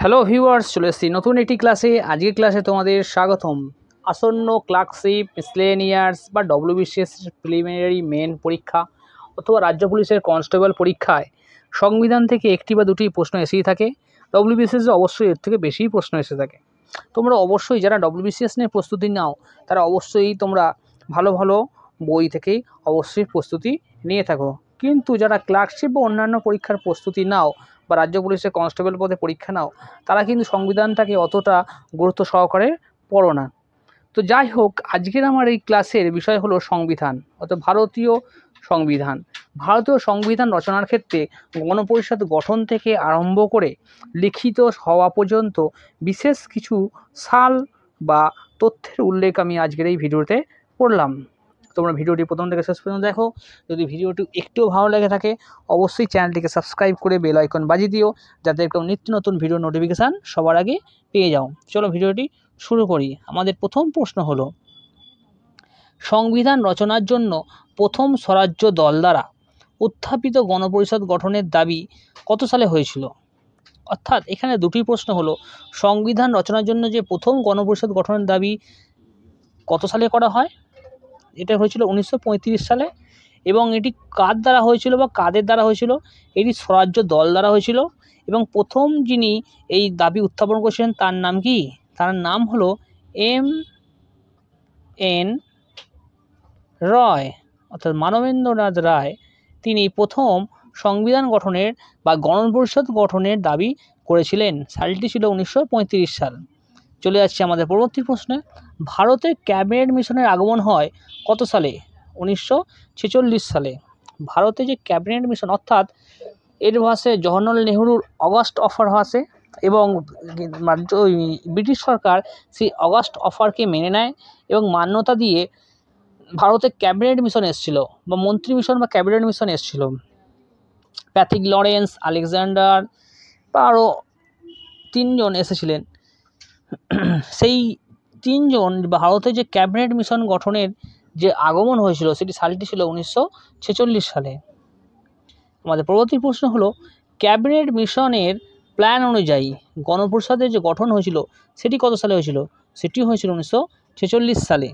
Hello viewers, চলে এসেছি নতুন একটি ক্লাসে। আজকের ক্লাসে তোমাদের স্বাগতম। আসন্ন ক্লার্কশিপ, মিসলেনিয়ার্স বা ডব্লিউবিসিএস প্রিলিমিনারি মেন পরীক্ষা অথবা রাজ্য পুলিশের কনস্টেবল পরীক্ষায় সংবিধান থেকে একটি বা দুটি প্রশ্ন এসেই থাকে। ডব্লিউবিসিএস অবশ্যই এর থেকে বেশিই প্রশ্ন এসে থাকে। তোমরা অবশ্যই যারা ডব্লিউবিসিএস নিয়ে প্রস্তুতি নাও তারা অবশ্যই তোমরা ভালো ভালো বই থেকেই অবশ্যই প্রস্তুতি নিয়ে থাকো। কিন্তু যারা ক্লার্কশিপ বা অন্যান্য পরীক্ষার প্রস্তুতি নাও বা রাজ্য পুলিশের কনস্টেবল পদে পরীক্ষা নাও তারা কিন্তু সংবিধানটাকে অতটা গুরুত্ব সহকারে পড়ো না। তো যাই হোক, আজকের আমার এই ক্লাসের বিষয় হলো সংবিধান, অর্থাৎ ভারতীয় সংবিধান। ভারতীয় সংবিধান রচনার ক্ষেত্রে গণপরিষদ গঠন থেকে আরম্ভ করে লিখিত হওয়া পর্যন্ত বিশেষ কিছু সাল বা তথ্যের উল্লেখ আমি আজকের এই ভিডিওতে করলাম। তোমরা ভিডিওটি প্রথম থেকে শেষ পর্যন্ত দেখো। যদি ভিডিওটি একটুও ভালো লেগে থাকে অবশ্যই চ্যানেলটিকে সাবস্ক্রাইব করে বেল আইকন বাজিয়ে দিও, যাতে এরকম নিত্য নতুন ভিডিও নোটিফিকেশান সবার আগে পেয়ে যাও। চলো ভিডিওটি শুরু করি। আমাদের প্রথম প্রশ্ন হলো, সংবিধান রচনার জন্য প্রথম স্বরাজ্য দল দ্বারা উত্থাপিত গণপরিষদ গঠনের দাবি কত সালে হয়েছিল? অর্থাৎ এখানে দুটি প্রশ্ন হলো, সংবিধান রচনার জন্য যে প্রথম গণপরিষদ গঠনের দাবি কত সালে করা হয়? এটা হয়েছিল 1935 সালে। এবং এটি কার দ্বারা হয়েছিল বা কাদের দ্বারা হয়েছিল? এটি স্বরাজ্য দল দ্বারা হয়েছিল। এবং প্রথম যিনি এই দাবি উত্থাপন করেছিলেন তার নাম কি? তার নাম হলো এম.এন. রয়, অর্থাৎ মানবেন্দ্রনাথ রায়। তিনি প্রথম সংবিধান গঠনের বা গণপরিষদ গঠনের দাবি করেছিলেন। সালটি ছিল 1935 সাল। চলে যাচ্ছে আমাদের পরবর্তী প্রশ্নে। ভারতে ক্যাবিনেট মিশনের আগমন হয় কত সালে? 1946 সালে। ভারতে যে ক্যাবিনেট মিশন, অর্থাৎ এর ভাষে জওহরলাল নেহরুর অগাস্ট অফার ভাষে, এবং ব্রিটিশ সরকার সেই অগাস্ট অফারকে মেনে নেয় এবং মান্যতা দিয়ে ভারতে ক্যাবিনেট মিশন এসেছিল বা মন্ত্রী মিশন বা ক্যাবিনেট মিশন এসেছিল। প্যাথিক লরেন্স, আলেকজান্ডার বা আরও তিনজন এসেছিলেন। সেই তিনজন ভারতে যে ক্যাবিনেট মিশন গঠনের যে আগমন হয়েছিল সেটি সালটি ছিল 1946 সালে। আমাদের পরবর্তী প্রশ্ন হলো, ক্যাবিনেট মিশনের প্ল্যান অনুযায়ী গণপরিষদের যে গঠন হয়েছিল সেটি কত সালে হয়েছিল? সেটি হয়েছিল 1946 সালে।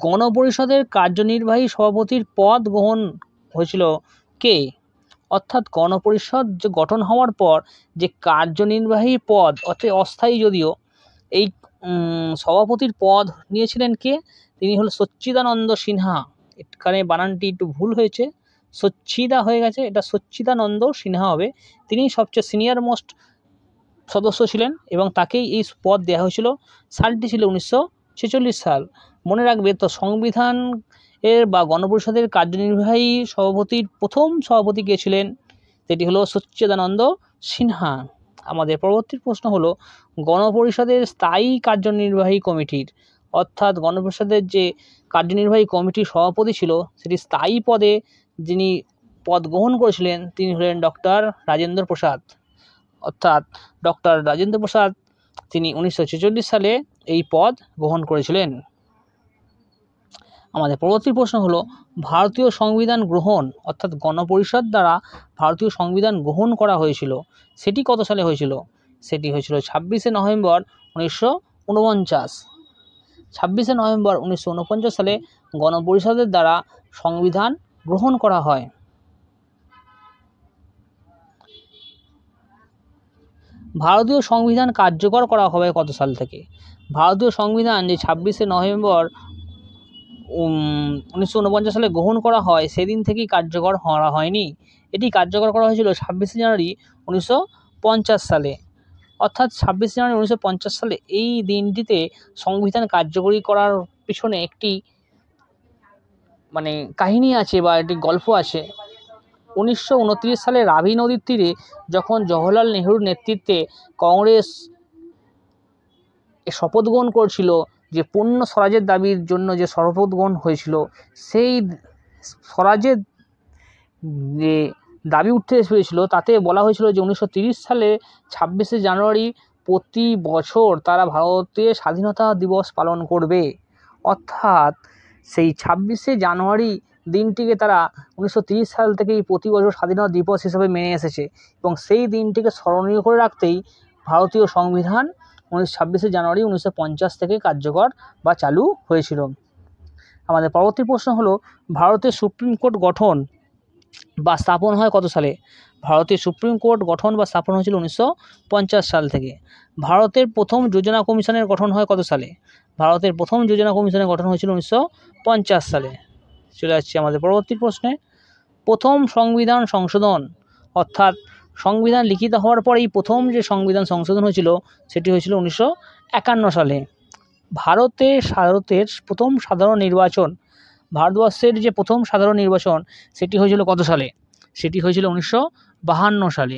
গণপরিষদের কার্যনির্বাহী সভাপতির পদ গ্রহণ হয়েছিল কে? অর্থাৎ গণপরিষদ যে গঠন হওয়ার পর যে কার্যনির্বাহী পদ, অর্থাৎ অস্থায়ী যদিও, এই সভাপতির পদ নিয়েছিলেন কে? তিনি হলো সচ্চিদানন্দ সিনহা। এখানে বানানটি একটু ভুল হয়েছে, সচ্চিদা হয়ে গেছে, এটা সচ্চিদানন্দ সিনহা হবে। তিনি সবচেয়ে সিনিয়র মোস্ট সদস্য ছিলেন এবং তাকেই এই পদ দেওয়া হয়েছিল। সালটি ছিল 1946 সাল। মনে রাখবে তো, সংবিধান এর বা গণপরিষদের কার্যনির্বাহী সভাপতির প্রথম সভাপতি কে ছিলেন? সেটি হলো সচ্চিদানন্দ সিনহা। আমাদের পরবর্তী প্রশ্ন হলো, গণপরিষদের স্থায়ী কার্যনির্বাহী কমিটির, অর্থাৎ গণপরিষদের যে কার্যনির্বাহী কমিটির সভাপতি ছিল সেটি স্থায়ী পদে যিনি পদ গ্রহণ করেছিলেন তিনি হলেন ডক্টর রাজেন্দ্র প্রসাদ। অর্থাৎ ডক্টর রাজেন্দ্র প্রসাদ তিনি 1946 সালে এই পদ গ্রহণ করেছিলেন। আমাদের পরবর্তী প্রশ্ন হলো, ভারতীয় সংবিধান গ্রহণ, অর্থাৎ গণপরিষদ দ্বারা ভারতীয় সংবিধান গ্রহণ করা হয়েছিল সেটি কত সালে হয়েছিল? সেটি হয়েছিল 26শে নভেম্বর 1949। 26শে নভেম্বর 1949 সালে গণপরিষদের দ্বারা সংবিধান গ্রহণ করা হয়। ভারতীয় সংবিধান কার্যকর করা হবে কত সাল থেকে? ভারতীয় সংবিধান যে 26শে নভেম্বর 1949 সালে গ্রহণ করা হয় সেদিন থেকেই কার্যকর করা হয়নি। এটি কার্যকর করা হয়েছিল 26শে জানুয়ারি 1950 সালে। অর্থাৎ 26শে জানুয়ারি 1950 সালে এই দিনটিতে সংবিধান কার্যকরী করার পিছনে একটি কাহিনী আছে বা একটি গল্প আছে। 1929 সালে রাভি নদীর তীরে যখন জওহরলাল নেহরুর নেতৃত্বে কংগ্রেস শপথ গ্রহণ করেছিল যে পূর্ণ স্বরাজের দাবির জন্য যে শপথ গ্রহণ হয়েছিল, সেই স্বরাজের যে দাবি উঠতে এসেছিল তাতে বলা হয়েছিল যে 1930 সালে 26শে জানুয়ারি প্রতি বছর তারা ভারতের স্বাধীনতা দিবস পালন করবে। অর্থাৎ সেই 26শে জানুয়ারি দিনটিকে তারা 1930 সাল থেকেই প্রতি বছর স্বাধীনতা দিবস হিসেবে মেনে এসেছে এবং সেই দিনটিকে স্মরণীয় করে রাখতেই ভারতীয় সংবিধান 26শে জানুয়ারি 1950 থেকে কার্যকর বা চালু হয়েছিল। আমাদের পরবর্তী প্রশ্ন হলো ভারতের সুপ্রিম কোর্ট গঠন বা স্থাপন হয় কত সালে? ভারতের সুপ্রিম কোর্ট গঠন বা স্থাপন হয়েছিল 1950 সাল থেকে। ভারতের প্রথম যোজনা কমিশনের গঠন হয় কত সালে? ভারতের প্রথম যোজনা কমিশনের গঠন হয়েছিল 1950 সালে। চলে যাচ্ছি আমাদের পরবর্তী প্রশ্নে। প্রথম সংবিধান সংশোধন, অর্থাৎ সংবিধান লিখিত হওয়ার পরেই প্রথম যে সংবিধান সংশোধন হয়েছিল সেটি হয়েছিল 1951 সালে। ভারতের প্রথম সাধারণ নির্বাচন, ভারতবর্ষের যে প্রথম সাধারণ নির্বাচন সেটি হয়েছিল কত সালে? সেটি হয়েছিল 1952 সালে।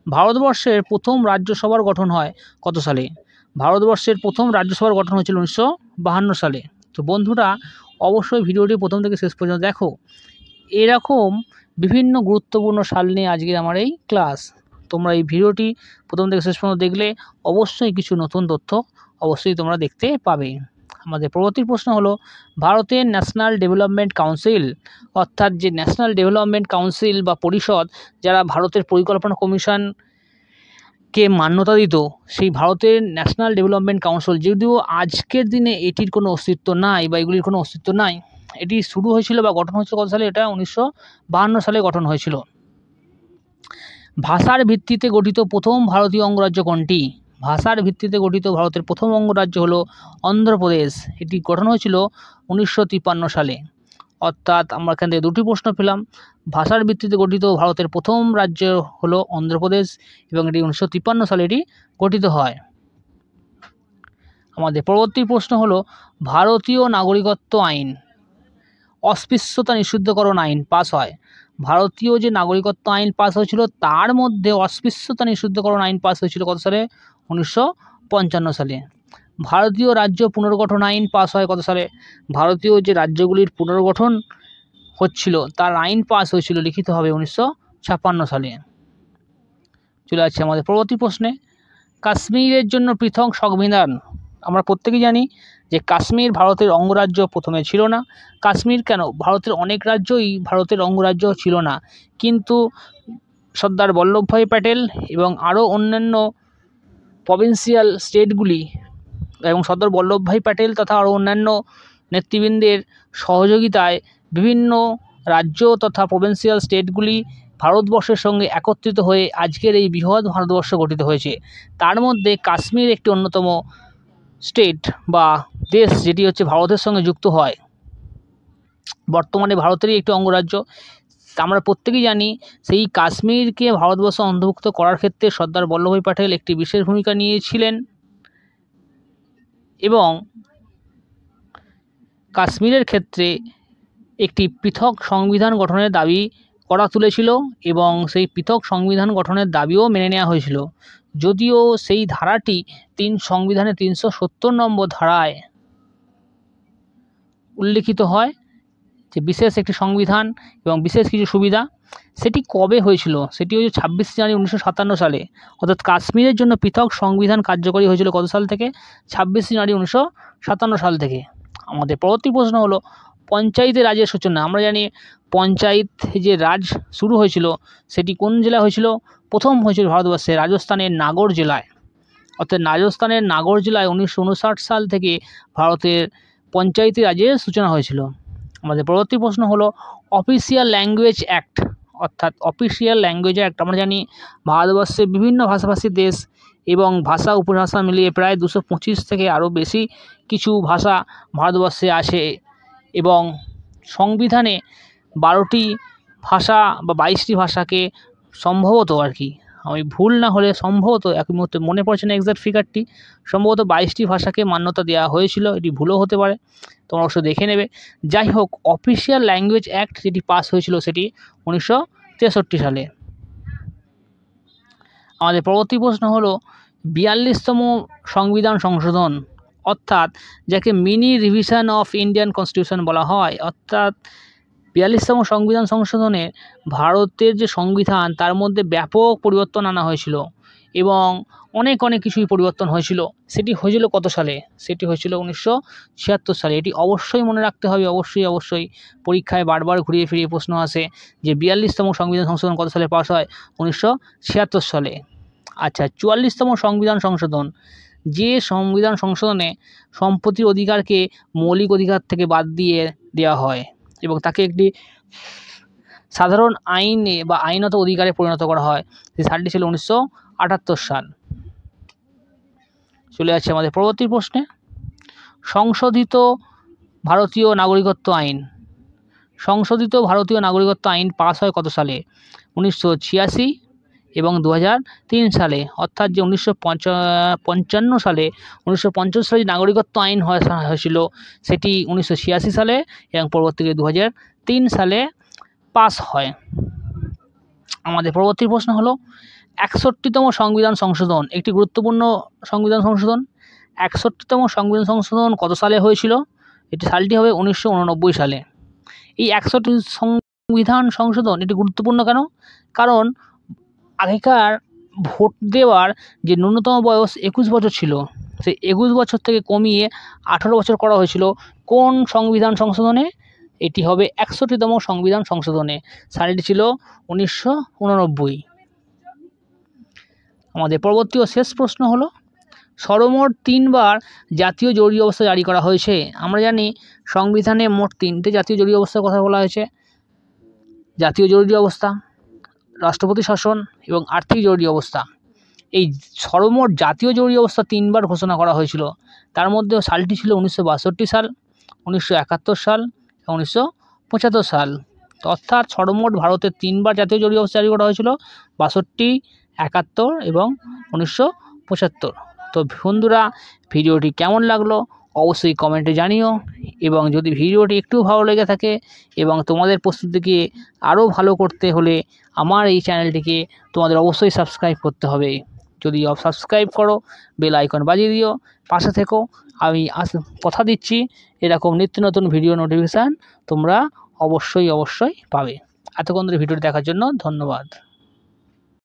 ভারতবর্ষের প্রথম রাজ্যসভার গঠন হয় কত সালে? ভারতবর্ষের প্রথম রাজ্যসভার গঠন হয়েছিল 1952 সালে। তো বন্ধুরা অবশ্যই ভিডিওটি প্রথম থেকে শেষ পর্যন্ত দেখো। এরকম বিভিন্ন গুরুত্বপূর্ণ সাল নিয়ে আজকের আমার এই ক্লাস। তোমরা এই ভিডিওটি প্রথম থেকে শেষ পর্যন্ত দেখলে অবশ্যই কিছু নতুন তথ্য অবশ্যই তোমরা দেখতে পাবে। আমাদের পরবর্তী প্রশ্ন হলো ভারতের ন্যাশনাল ডেভেলপমেন্ট কাউন্সিল, অর্থাৎ যে ন্যাশনাল ডেভেলপমেন্ট কাউন্সিল বা পরিষদ যারা ভারতের পরিকল্পনা কমিশনকে মান্যতা দিত, সেই ভারতের ন্যাশনাল ডেভেলপমেন্ট কাউন্সিল, যদিও আজকের দিনে এটির কোনো অস্তিত্ব নাই বা এগুলির কোনো অস্তিত্ব নাই, এটি শুরু হয়েছিল বা গঠন হয়েছিল কত সালে? এটা 1952 সালে গঠন হয়েছিল। ভাষার ভিত্তিতে গঠিত প্রথম ভারতীয় অঙ্গরাজ্য কোনটি? ভাষার ভিত্তিতে গঠিত ভারতের প্রথম অঙ্গরাজ্য হলো অন্ধ্রপ্রদেশ। এটি গঠন হয়েছিল 1953 সালে। অর্থাৎ আমরা এখান থেকে দুটি প্রশ্ন পেলাম। ভাষার ভিত্তিতে গঠিত ভারতের প্রথম রাজ্য হলো অন্ধ্রপ্রদেশ এবং এটি 1953 সালে এটি গঠিত হয়। আমাদের পরবর্তী প্রশ্ন হলো ভারতীয় নাগরিকত্ব আইন, অস্পৃশ্যতা নিষিদ্ধকরণ আইন পাস হয়। ভারতীয় যে নাগরিকত্ব আইন পাস হয়েছিল তার মধ্যে অস্পৃশ্যতা নিষিদ্ধকরণ আইন পাস হয়েছিল কত সালে? 1955 সালে। ভারতীয় রাজ্য পুনর্গঠন আইন পাস হয় কত সালে? ভারতীয় যে রাজ্যগুলির পুনর্গঠন হচ্ছিল তার আইন পাস হয়েছিল লিখিতভাবে 1956 সালে। চলে আসছে আমাদের পরবর্তী প্রশ্নে। কাশ্মীরের জন্য পৃথক সংবিধান, আমরা প্রত্যেকেই জানি যে কাশ্মীর ভারতের অঙ্গরাজ্য প্রথমে ছিল না। কাশ্মীর কেন, ভারতের অনেক রাজ্যই ভারতের অঙ্গরাজ্য ছিল না, কিন্তু সর্দার বল্লভভাই প্যাটেল এবং আরও অন্যান্য প্রভিন্সিয়াল স্টেটগুলি এবং সর্দার বল্লভভাই প্যাটেল তথা আরও অন্যান্য নেতৃবৃন্দের সহযোগিতায় বিভিন্ন রাজ্য তথা প্রভিন্সিয়াল স্টেটগুলি ভারতবর্ষের সঙ্গে একত্রিত হয়ে আজকের এই বৃহৎ ভারতবর্ষ গঠিত হয়েছে। তার মধ্যে কাশ্মীর একটি অন্যতম স্টেট বা দেশ যেটি হচ্ছে ভারতের সঙ্গে যুক্ত হয়, বর্তমানে ভারতেরই একটি অঙ্গরাজ্য। আমরা প্রত্যেকেই জানি সেই কাশ্মীরকে ভারতবর্ষ অন্তর্ভুক্ত করার ক্ষেত্রে সর্দার বল্লভভাই প্যাটেল একটি বিশেষ ভূমিকা নিয়েছিলেন এবং কাশ্মীরের ক্ষেত্রে একটি পৃথক সংবিধান গঠনের দাবি করা তুলেছিল এবং সেই পৃথক সংবিধান গঠনের দাবিও মেনে নেওয়া হয়েছিল, যদিও সেই ধারাটি সংবিধানের 370 নম্বর ধারায় উল্লিখিত হয় যে বিশেষ একটি সংবিধান এবং বিশেষ কিছু সুবিধা। সেটি কবে হয়েছিল? সেটি হচ্ছে 26 জানুয়ারি 1957 সালে। অর্থাৎ কাশ্মীরের জন্য পৃথক সংবিধান কার্যকরী হয়েছিল কত সাল থেকে? 26 জানুয়ারি 1957 সাল থেকে। আমাদের পরবর্তী প্রশ্ন হলো পঞ্চায়েতের রাজের সূচনা। আমরা জানি পঞ্চায়েত যে রাজ শুরু হয়েছিল সেটি কোন জেলায় হয়েছিল? প্রথম হয়েছিল ভারতবর্ষে রাজস্থানের নাগর জেলায়। অর্থাৎ রাজস্থানের নাগর জেলায় 1959 সাল থেকে ভারতের পঞ্চায়েতি রাজের সূচনা হয়েছিল। আমাদের পরবর্তী প্রশ্ন হলো অফিসিয়াল ল্যাঙ্গুয়েজ অ্যাক্ট, অর্থাৎ অফিসিয়াল ল্যাঙ্গুয়েজ অ্যাক্ট। আমরা জানি ভারতবর্ষের বিভিন্ন ভাষাভাষী দেশ এবং ভাষা উপভাষা মিলিয়ে প্রায় 225 থেকে আরও বেশি কিছু ভাষা ভারতবর্ষে আছে এবং সংবিধানে 12টি ভাষা বা 22টি ভাষাকে সম্ভবত, আর কি আমি ভুল না হলে সম্ভবত, এক মুহূর্তে মনে পড়ছে না এক্সাক্ট ফিগারটি, সম্ভবত 22টি ভাষাকে মান্যতা দেওয়া হয়েছিল, এটি ভুলও হতে পারে, তোমরা অবশ্য দেখে নেবে। যাই হোক, অফিসিয়াল ল্যাঙ্গুয়েজ অ্যাক্ট যেটি পাস হয়েছিল সেটি 1963 সালে। আমাদের পরবর্তী প্রশ্ন হলো 42তম সংবিধান সংশোধন, অর্থাৎ যাকে mini revision of Indian constitution বলা হয়। অর্থাৎ 42তম সংবিধান সংশোধনে ভারতের যে সংবিধান তার মধ্যে ব্যাপক পরিবর্তন আনা হয়েছিল এবং অনেক কিছুই পরিবর্তন হয়েছিল। সেটি হয়েছিল কত সালে? সেটি হয়েছিল 1976 সালে। এটি অবশ্যই মনে রাখতে হবে, অবশ্যই পরীক্ষায় বারবার ঘুরিয়ে ফিরিয়ে প্রশ্ন আসে যে 42তম সংবিধান সংশোধন কত সালে পাস হয়? 1976 সালে। আচ্ছা, 44তম সংবিধান সংশোধন। যে সংবিধান সংশোধনে সম্পত্তির অধিকারকে মৌলিক অধিকার থেকে বাদ দিয়ে দেওয়া হয় এবং তাকে একটি সাধারণ আইনে বা আইনত অধিকারে পরিণত করা হয়, সেই সালটি ছিল 1978 সাল। চলে যাচ্ছে আমাদের পরবর্তী প্রশ্নে। সংশোধিত ভারতীয় নাগরিকত্ব আইন। সংশোধিত ভারতীয় নাগরিকত্ব আইন পাস হয় কত সালে? 1986 এবং 2003 সালে। অর্থাৎ যে 1955 সালে 1950 সালে যে নাগরিকত্ব আইন হয়েছিল সেটি 1986 সালে এবং পরবর্তীতে 2003 সালে পাস হয়। আমাদের পরবর্তী প্রশ্ন হলো 61তম সংবিধান সংশোধন। একটি গুরুত্বপূর্ণ সংবিধান সংশোধন। 61তম সংবিধান সংশোধন কত সালে হয়েছিল? এটি সালটি হবে 1989 সালে। এই 61টি সংবিধান সংশোধন এটি গুরুত্বপূর্ণ কেন? কারণ আগেকার ভোট দেওয়ার যে ন্যূনতম বয়স 21 বছর ছিল, সেই 21 বছর থেকে কমিয়ে 18 বছর করা হয়েছিল। কোন সংবিধান সংশোধনে? এটি হবে 61তম সংবিধান সংশোধনে। সালটি ছিল 1989। আমাদের পরবর্তী ও শেষ প্রশ্ন হলো সর্বমোট 3 বার জাতীয় জরুরি অবস্থা জারি করা হয়েছে। আমরা জানি সংবিধানে মোট 3টে জাতীয় জরুরি অবস্থার কথা বলা হয়েছে। জাতীয় জরুরি অবস্থা, রাষ্ট্রপতি শাসন এবং আর্থিক জরুরি অবস্থা। এই সর্বমোট জাতীয় জরুরি অবস্থা 3 বার ঘোষণা করা হয়েছিল। তার মধ্যে সালটি ছিল 1962 সাল, 1971 সাল এবং 1975 সাল। অর্থাৎ সর্বমোট ভারতে 3 বার জাতীয় জরুরি অবস্থা জারি করা হয়েছিল, 62, 71 এবং 1975। তো বন্ধুরা, ভিডিওটি কেমন লাগলো অবশ্যই কমেন্টে জানিও, এবং যদি ভিডিওটি একটু ভালো লেগে থাকে এবং তোমাদের প্রস্তুতিকে আরও ভালো করতে হলে আমার এই চ্যানেলটিকে তোমাদের অবশ্যই সাবস্ক্রাইব করতে হবে। যদি সাবস্ক্রাইব করো, বেল আইকন বাজিয়ে দিও, পাশে থেকো। আমি কথা দিচ্ছি এরকম নিত্য নতুন ভিডিও নোটিফিকেশান তোমরা অবশ্যই পাবে। এতক্ষণ ধরে ভিডিওটি দেখার জন্য ধন্যবাদ।